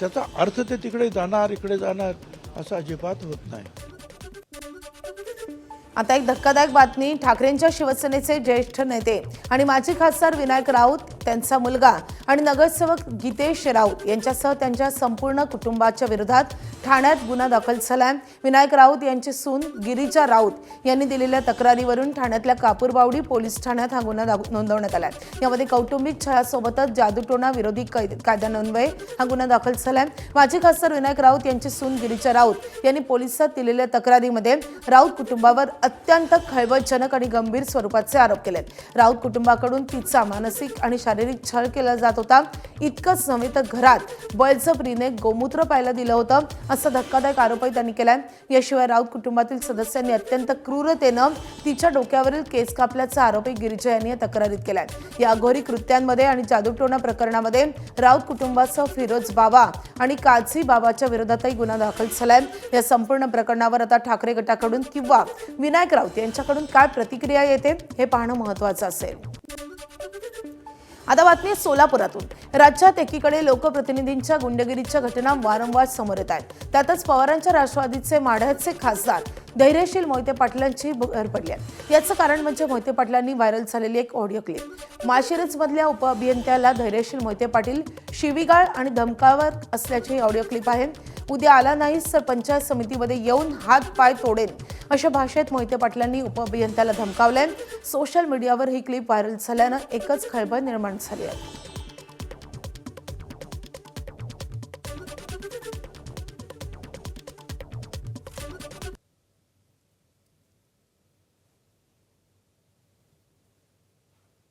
त्याचा अर्थ ते तिकडे जाणार इकडे जाणार असं अजिबात होत नाही. आता एक धक्कादायक बातमी. ठाकरेंच्या शिवसेनेचे ज्येष्ठ नेते आणि माजी खासदार विनायक राऊत, त्यांचा मुलगा आणि नगरसेवक गीतेश राऊत यांच्यासह त्यांच्या संपूर्ण कुटुंबाच्या विरोधात ठाण्यात गुन्हा दाखल झालाय. विनायक राऊत यांची सून गिरिजा राऊत यांनी दिलेल्या तक्रारीवरून ठाण्यातल्या कापूरबावडी पोलीस ठाण्यात हा गुन्हा नोंदवण्यात आलाय. यामध्ये कौटुंबिक छळासोबतच जादूटोणा विरोधी कायद्यान्वये हा गुन्हा दाखल झालाय. माजी खासदार विनायक राऊत यांची सून गिरिजा राऊत यांनी पोलिसात दिलेल्या तक्रारीमध्ये राऊत कुटुंबावर अत्यंत खळबळजनक आणि गंभीर स्वरूपाचे आरोप केलेत. राऊत कुटुंबाकडून तिचा मानसिक आणि शारीरिक छळ केला जात होता. इतकंच नव्हे तर घरात बळजबरीने गोमूत्र प्यायला दिलं होतं असा धक्कादायक आरोपही त्यांनी केलाय. याशिवाय राऊत कुटुंबातील सदस्यांनी अत्यंत क्रूरतेनं तिच्या डोक्यावरील केस कापल्याचा आरोपही गिरिजा यांनी या तक्रारीत केलाय. या अघोरी कृत्यांमध्ये आणि जादूटोणा प्रकरणामध्ये राऊत कुटुंबासह फिरोज बाबा आणि काझी बाबाच्या विरोधातही गुन्हा दाखल झालाय. या संपूर्ण प्रकरणावर आता ठाकरे गटाकडून किंवा विनायक राऊत यांच्याकडून काय प्रतिक्रिया येते हे पाहणं महत्त्वाचं असेल. आता बातमी सोलापुरातून. राज्यात एकीकडे लोकप्रतिनिधींच्या गुंडगिरीच्या घटना वारंवार समोर येत आहेत. त्यातच पवारांच्या राष्ट्रवादीचे माढ्याचे खासदार धैर्यशील मोहिते पाटलांची भर पडली आहे. याचं कारण म्हणजे मोहिते पाटलांनी व्हायरल झालेली एक ऑडिओ क्लिप. माळशिरसमधल्या उपअभियंत्याला धैर्यशील मोहिते पाटील शिवीगाळ आणि धमकावत असल्याची ऑडिओ क्लिप आहे. उद्या आला नाहीस तर पंचायत समितीमध्ये येऊन हात पाय तोडेन अशा भाषेत मोहिते पाटलांनी उपअभियंत्याला धमकावलंय. सोशल मीडियावर ही क्लिप व्हायरल झाल्यानं एकच खळबळ निर्माण झाली आहे.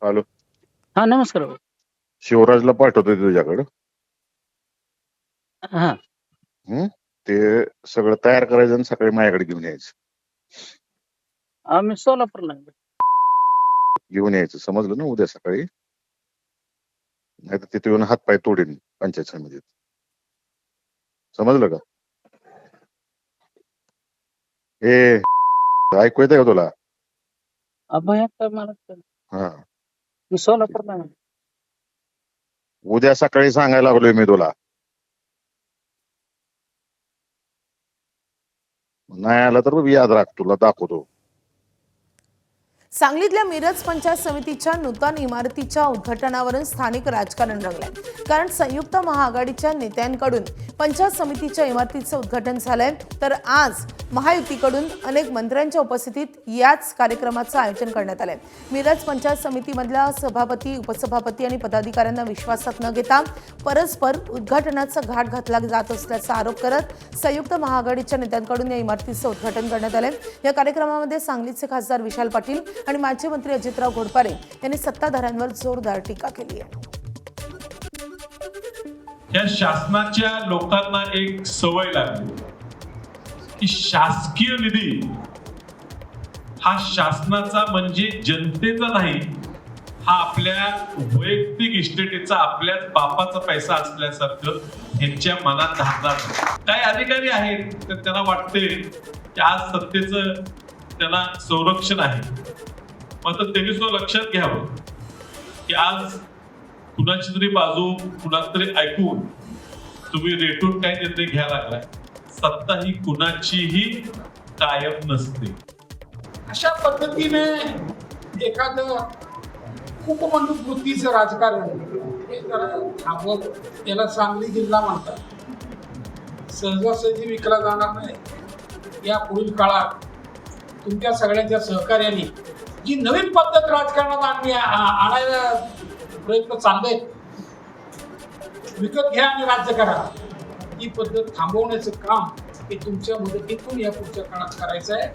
हॅलो, हा नमस्कार. शिवराजला पाठवतोय तुझ्याकडं. हा ते सगळं तयार करायचं आणि सकाळी माझ्याकडे घेऊन यायचं. आम्ही सोलापूरला आहे. घेऊन यायचं, समजलं ना? उद्या सकाळी, नाही तर तिथे येऊन हातपाय तोडीन पंचायत समितीत. समजलं का? हे ऐकू येतंय का तुला? अभय मला हा, मी सोलापूरला आहे. उद्या सकाळी सांगायला लागलोय मी तुला. नाही आला तर याद राख, तुला दाखवतो. सांगलीतल्या मिरज पंचायत समितीच्या नूतन इमारतीच्या उद्घाटनावरून स्थानिक राजकारण रंगलंय. कारण संयुक्त महाआघाडीच्या नेत्यांकडून पंचायत समितीच्या इमारतीचं उद्घाटन झालंय, तर आज महायुतीकडून अनेक मंत्र्यांच्या उपस्थितीत याच कार्यक्रमाचं आयोजन करण्यात आलंय. मिरज पंचायत समितीमधल्या सभापती, उपसभापती आणि पदाधिकाऱ्यांना विश्वासात न घेता परस्पर उद्घाटनाचा घाट घातला जात असल्याचा आरोप करत संयुक्त महाआघाडीच्या नेत्यांकडून या इमारतीचं उद्घाटन करण्यात आलंय. या कार्यक्रमामध्ये सांगलीचे खासदार विशाल पाटील आणि माजी मंत्री अजितराव घोडपारे यांनी सत्ताधाऱ्यांवर जोरदार टीका केली आहे. या शासनाच्या लोकांना एक सवय लागली की शासकीय निधी हा शासनाचा म्हणजे जनतेचा नाही, हा आपल्या वैयक्तिक इस्टेटीचा, आपल्याच बापाचा पैसा असल्यासारखं ह्यांच्या मनात धारणार. काही अधिकारी आहेत तर त्यांना वाटते की आज सत्तेचं त्यांना संरक्षण आहे, मात्र त्यांनी सुद्धा लक्षात घ्यावं की आज कुणाची तरी बाजू कुणाला तरी ऐकून तुम्ही रेटून काय निर्णय घ्यायला लागलाय. सत्ता ही कुणाचीही कायम नसते. अशा पद्धतीने एखादं उपमंडूक वृत्तीचं राजकारण हे थांबवत, त्याला सांगली जिल्हा म्हणतात, सहजासहजी विकला जाणार नाही. या पुढील काळात तुमच्या सगळ्यांच्या सहकार्याने जी नवीन पद्धत राजकारणात आणायला प्रयत्न चालले, विकत घ्या आणि राज्य करा, ही पद्धत थांबवण्याचं काम हे तुमच्या मदतीतून या पुढच्या काळात करायचं आहे.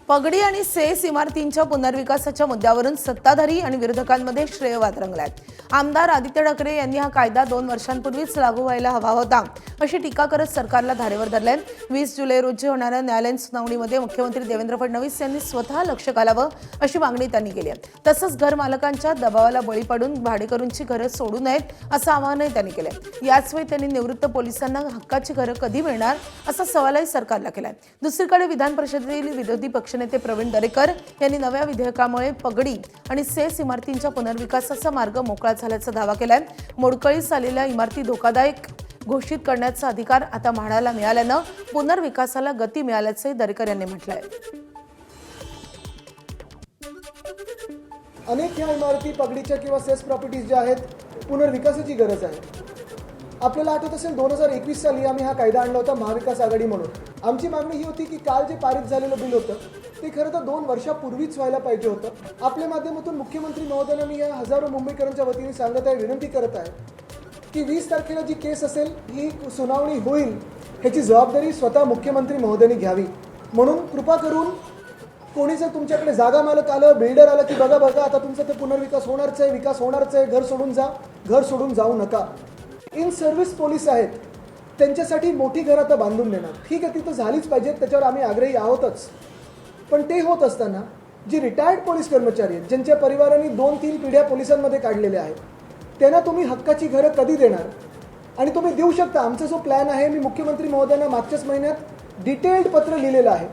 पगडी आणि सेस इमारतींच्या पुनर्विकासाच्या मुद्द्यावरून सत्ताधारी आणि विरोधकांमध्ये श्रेयवाद रंगलाय. आमदार आदित्य ठाकरे यांनी हा कायदा 2 वर्षांपूर्वीच लागू व्हायला हवा होता अशी टीका करत सरकारला धारेवर धरले. 20 जुलै रोजी होणाऱ्या न्यायालयीन सुनावणीमध्ये मुख्यमंत्री देवेंद्र फडणवीस यांनी स्वतः लक्ष घालावं अशी मागणी त्यांनी केली आहे. तसंच घरमालकांच्या दबावाला बळी पडून भाडेकरूंची घरं सोडू नयेत असं आवाहनही त्यांनी केलंय. याचवेळी त्यांनी निवृत्त पोलिसांना हक्काची घरं कधी मिळणार असा सवालही सरकारला केलाय. दुसरीकडे विधान परिषदेतील विरोधी पक्षनेते प्रवीण दरेकर यांनी नव्या विधेयकामुळे पगडी आणि सेस इमारतींच्या पुनर्विकासाचा मार्ग मोकळा झाल्याचा दावा केलाय. मोडकळीस आलेल्या इमारती धोकादायक घोषित करण्याचा अधिकार आता म्हाडाला मिळाल्यानं पुनर्विकासाला गती मिळाल्याचे दरेकर यांनी म्हटलंय. अनेक ह्या इमारती पगडीच्या किंवा सेस प्रॉपर्टीज ज्या आहेत पुनर्विकासाची गरज आहे. आपल्याला आठवत असेल 2021 साली आम्ही हा कायदा आणला होता महाविकास आघाडी म्हणून. आमची मागणी ही होती की काल जे पारित झालेलं बिल होतं ते खरं तर 2 वर्षापूर्वीच व्हायला पाहिजे होतं. आपल्या माध्यमातून मुख्यमंत्री महोदयांना मी या हजारो मुंबईकरांच्या वतीने सांगत आहे, विनंती करत आहे की 20 तारखेला जी केस असेल ही सुनावणी होईल ह्याची जबाबदारी स्वतः मुख्यमंत्री महोदयांनी घ्यावी. म्हणून कृपा करून कोणी जर तुमच्याकडे जागा मालक आलं, बिल्डर आलं की बघा आता तुमचा ते पुनर्विकास होणारच आहे, विकास होणारच आहे, घर सोडून जाऊ नका. इन सर्व्हिस पोलीस आहेत, त्यांच्यासाठी मोठी घरं आता बांधून देणार. ठीक आहे, तिथं झालीच पाहिजेत, त्याच्यावर आम्ही आग्रही आहोतच. पण ते होत असताना जे रिटायर्ड पोलीस कर्मचारी आहेत, ज्यांच्या परिवारांनी 2-3 पिढ्या पोलिसांमध्ये काढलेल्या आहेत, त्यांना तुम्ही हक्काची घरं कधी देणार? आणि तुम्ही देऊ शकता. आमचा जो प्लॅन आहे, मी मुख्यमंत्री महोदयांना मागच्याच महिन्यात डिटेल्ड पत्र लिहिलेलं आहे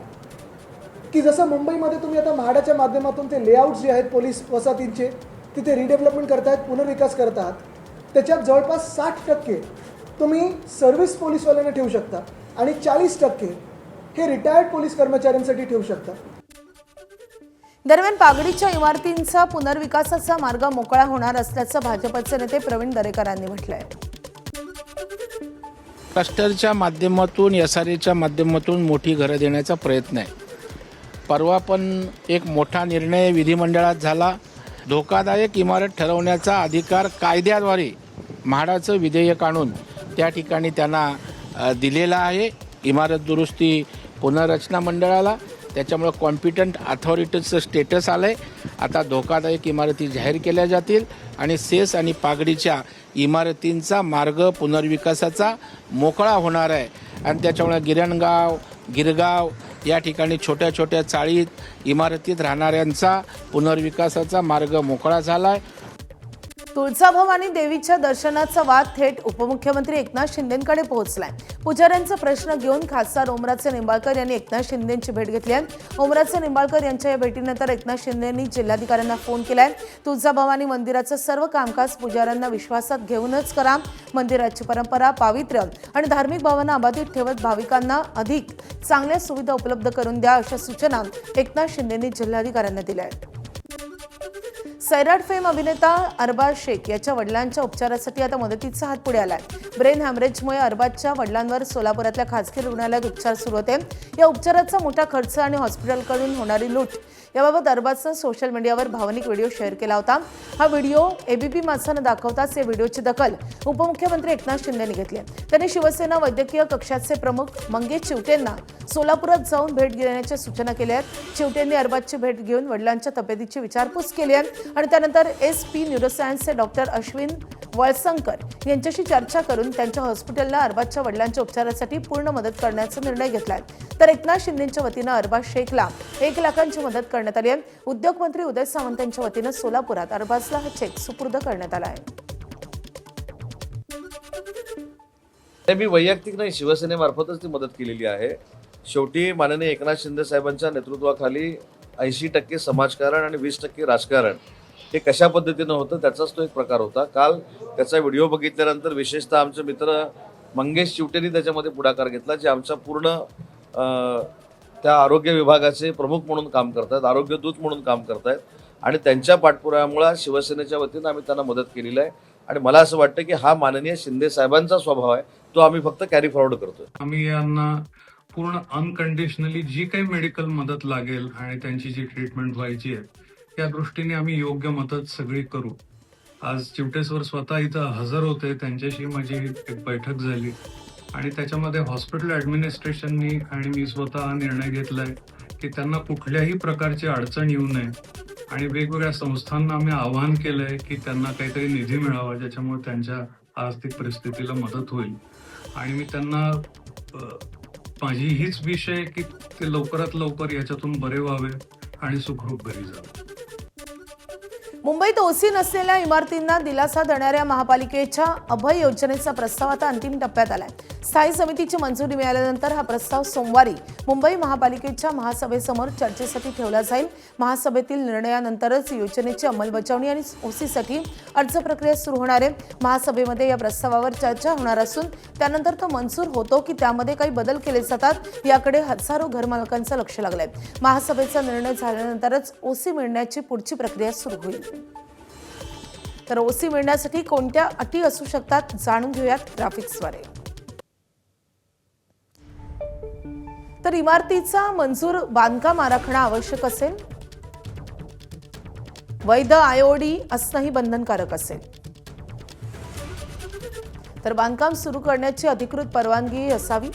की जसं मुंबईमध्ये तुम्ही आता म्हाडाच्या माध्यमातून ते लेआउट्स जे आहेत पोलीस वसाहतींचे तिथे रिडेव्हलपमेंट करतायत, पुनर्विकास करत आहात, त्याच्यात जवळपास 60% तुम्ही सर्व्हिस पोलीसवाल्यांना ठेवू शकता आणि 40% हे रिटायर्ड पोलीस कर्मचाऱ्यांसाठी ठेवू शकता. दरम्यान पागडीच्या इमारतींचा पुनर्विकासाचा मार्ग मोकळा होणार असल्याचं भाजपचे नेते प्रवीण दरेकर यांनी म्हटलंय. क्लस्टरच्या माध्यमातून SRAच्या माध्यमातून मोठी घरं देण्याचा प्रयत्न आहे. परवा पण एक मोठा निर्णय विधिमंडळात झाला. धोकादायक इमारत ठरवण्याचा अधिकार कायद्याद्वारे म्हाडाचं विधेयक आणून त्या ठिकाणी त्यांना दिलेला आहे. इमारत दुरुस्ती पुनर्रचना मंडळाला त्याच्यामुळं कॉम्पिटंट अथॉरिटीचं स्टेटस आलं आहे. आता धोकादायक इमारती जाहीर केल्या जातील आणि सेस आणि पागडीच्या इमारतींचा मार्ग पुनर्विकासाचा मोकळा होणार आहे. आणि त्याच्यामुळे गिरणगाव गिरगाव या ठिकाणी छोट्या छोट्या चाळीत इमारतीत राहणाऱ्यांचा पुनर्विकासाचा मार्ग मोकळा झाला आहे. तुळजाभवानी देवीच्या दर्शनाचा वाद थेट उपमुख्यमंत्री एकनाथ शिंदेंकडे पोहोचलाय. पुजाऱ्यांचा प्रश्न घेऊन खासदार ओमराजे निंबाळकर यांनी एकनाथ शिंदेंची भेट घेतली आहे. ओमराजे निंबाळकर यांच्या या भेटीनंतर एकनाथ शिंदेंनी जिल्हाधिकाऱ्यांना फोन केलाय. तुळजाभवानी मंदिराचं सर्व कामकाज पुजाऱ्यांना विश्वासात घेऊनच करा. मंदिराची परंपरा, पावित्र्य आणि धार्मिक भावना अबाधित ठेवत भाविकांना अधिक चांगल्या सुविधा उपलब्ध करून द्या, अशा सूचना एकनाथ शिंदेंनी जिल्हाधिकाऱ्यांना दिल्या आहेत. सैराट फेम अभिनेता अरबाज शेख याच्या वडिलांच्या उपचारासाठी आता मदतीचा हात पुढे आलाय. ब्रेन हॅमरेजमुळे अरबाजच्या वडिलांवर सोलापुरातल्या खासगी रुग्णालयात उपचार सुरू होते. या उपचाराचा मोठा खर्च आणि हॉस्पिटलकडून होणारी लूट याबाबत अरबाजनं सोशल मीडियावर भावनिक व्हिडिओ शेअर केला होता. हा व्हिडिओ एबीपी माझानं दाखवताच या व्हिडिओची दखल उपमुख्यमंत्री एकनाथ शिंदेंनी घेतली. त्यांनी शिवसेना वैद्यकीय कक्षाचे प्रमुख मंगेश चिवटेंना सोलापुरात जाऊन भेट घेण्याच्या सूचना केल्या आहेत. चिवटेंनी अरबाजची भेट घेऊन वडिलांच्या तब्येतीची विचारपूस केली आहे आणि त्यानंतर SP न्यूरोसायन्सचे डॉक्टर अश्विन वळसंकर यांच्याशी चर्चा करून त्यांच्या हॉस्पिटलला अरबाजच्या वडिलांच्या उपचारासाठी पूर्ण मदत करण्याचा निर्णय घेतलाय. तर एकनाथ शिंदेंच्या वतीनं अरबाज शेखला 1 लाखांची मदत करण्यात आली आहे. उद्योगमंत्री उदय सामंत यांच्या वतीनं सोलापुरात अरबाजला हा चेक सुपूर्द करण्यात आला आहे. मी वैयक्तिक नाही, शिवसेनेमार्फतच ती मदत केलेली आहे. शेवटी माननीय एकनाथ शिंदे साहेबांच्या नेतृत्वाखाली 80% समाजकारण आणि 20% राजकारण हे कशा पद्धतीनं होतं त्याचाच तो एक प्रकार होता. काल त्याचा व्हिडिओ बघितल्यानंतर विशेषतः आमचे मित्र मंगेश चिवटेंनी त्याच्यामध्ये पुढाकार घेतला, जे आमच्या पूर्ण त्या आरोग्य विभागाचे प्रमुख म्हणून काम करतात, आरोग्यदूत म्हणून काम करतायत आणि त्यांच्या पाठपुराव्यामुळे शिवसेनेच्या वतीनं आम्ही त्यांना मदत केलेली आहे. आणि मला असं वाटतं की हा माननीय शिंदे साहेबांचा स्वभाव आहे, तो आम्ही फक्त कॅरी फॉरवर्ड करतोय. आम्ही यांना पूर्ण अनकंडिशनली जी काही मेडिकल मदत लागेल आणि त्यांची जी ट्रीटमेंट व्हायची आहे त्या दृष्टीने आम्ही योग्य मदत सगळी करू. आज चिवटे सर स्वतः इथं हजर होते, त्यांच्याशी माझी एक बैठक झाली आणि त्याच्यामध्ये हॉस्पिटल ॲडमिनिस्ट्रेशननी आणि मी स्वतः हा निर्णय घेतलाय की त्यांना कुठल्याही प्रकारची अडचण येऊ नये आणि वेगवेगळ्या संस्थांना आम्ही आवाहन केलंय की त्यांना काहीतरी निधी मिळावा ज्याच्यामुळे त्यांच्या आर्थिक परिस्थितीला मदत होईल. आणि मी त्यांना माझी हीच विषय आहे की ते लवकरात लवकर याच्यातून बरे व्हावे आणि सुखरूप घरी जावे. मुंबईत ओसी नसलेल्या इमारतींना दिलासा देणाऱ्या महापालिकेच्या अभय योजनेचा प्रस्ताव आता अंतिम टप्प्यात आलाय. स्थायी समितीची मंजुरी मिळाल्यानंतर हा प्रस्ताव सोमवारी मुंबई महापालिकेच्या महासभेसमोर चर्चेसाठी ठेवला जाईल. महासभेतील निर्णयानंतरच योजनेची अंमलबजावणी आणि ओसीसाठी अर्ज प्रक्रिया सुरू होणार आहे. महासभेमध्ये या प्रस्तावावर चर्चा होणार असून त्यानंतर तो मंजूर होतो की त्यामध्ये काही बदल केले जातात याकडे हजारो घरमालकांचं लक्ष लागलंय. महासभेचा निर्णय झाल्यानंतरच ओसी मिळण्याची पुढची प्रक्रिया सुरू होईल. तर ओसी मिळण्यासाठी कोणत्या अटी असू शकतात जाणून घेऊयात ग्राफिक्सद्वारे. तर इमारतीचा मंजूर बांधकाम आराखडा आवश्यक असेल. वैध IOD असणंही बंधनकारक असेल. तर बांधकाम सुरू करण्याची अधिकृत परवानगी असावी.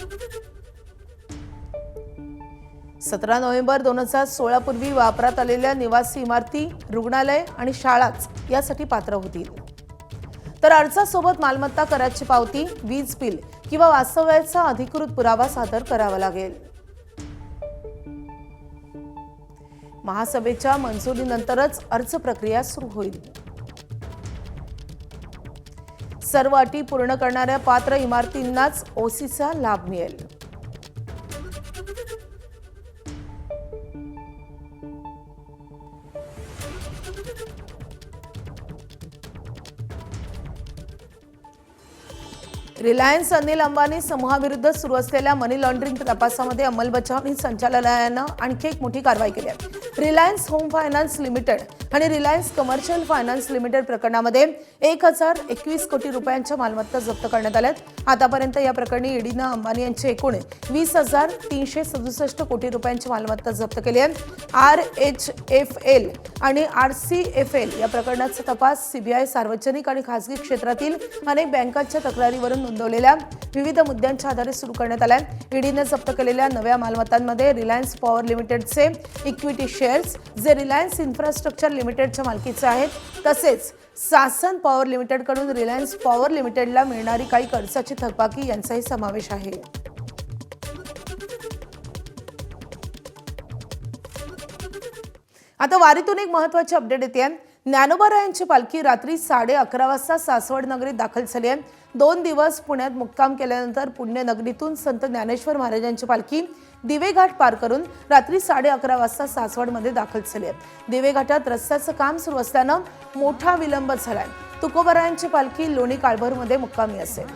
17 नोव्हेंबर 2016 पूर्वी वापरात आलेल्या निवासी इमारती, रुग्णालय आणि शाळाच यासाठी पात्र होतील. तर अर्जासोबत मालमत्ता कराची पावती, वीज बिल किंवा वास्तव्याचा अधिकृत पुरावा सादर करावा लागेल. महासभेच्या मंजुरीनंतरच अर्ज प्रक्रिया सुरू होईल. सर्व अटी पूर्ण करणाऱ्या पात्र इमारतींनाच ओसीचा लाभ मिळेल. रिलायन्स अनिल अंबानी समूहाविरुद्ध सुरू असलेल्या मनी लॉन्ड्रिंग तपासामध्ये अंमलबजावणी संचालनालयानं आणखी एक मोठी कारवाई केली आहे. रिलायन्स होम फायनान्स लिमिटेड आणि रिलायन्स कमर्शियल फायनान्स लिमिटेड प्रकरणामध्ये 1021 कोटी रुपयांच्या मालमत्ता जप्त करण्यात आल्यात. आतापर्यंत या प्रकरणी ईडीनं अंबानी यांची एकूण 20,367 कोटी रुपयांची मालमत्ता जप्त केली आहे. RHFL आणि RCFL या प्रकरणाचा तपास सीबीआय सार्वजनिक आणि खासगी क्षेत्रातील अनेक बँकांच्या तक्रारीवरून नोंदवलेल्या विविध मुद्द्यांच्या आधारे सुरू करण्यात आलाय. ईडीने जप्त केलेल्या नव्या मालमत्तांमध्ये रिलायन्स पॉवर लिमिटेडचे इक्विटी शेअर्स जे रिलायन्स इन्फ्रास्ट्रक्चर लिमिटेडच्या मालकीचे आहेत, तसेच सासन पॉवर लिमिटेडकडून रिलायन्स पॉवर लिमिटेडला मिळणारी काही कर्जाची थकबाकी यांचाही समावेश आहे. आता वारीतून एक महत्त्वाची अपडेट येते. ज्ञानोबारायांची पालखी रात्री 11:30 वाजता सासवड नगरीत दाखल झाली आहे. 2 दिवस पुण्यात मुक्काम केल्यानंतर पुण्यनगरीतून संत ज्ञानेश्वर महाराजांची पालखी दिवे घाट पार करून रात्री 11:30 वाजता सासवडमध्ये दाखल झाली आहे. दिवे घाटात रस्त्याचं काम सुरू असल्यानं मोठा विलंब झालाय. तुकोबारायांची पालखी लोणी काळभरमध्ये मुक्कामी असेल.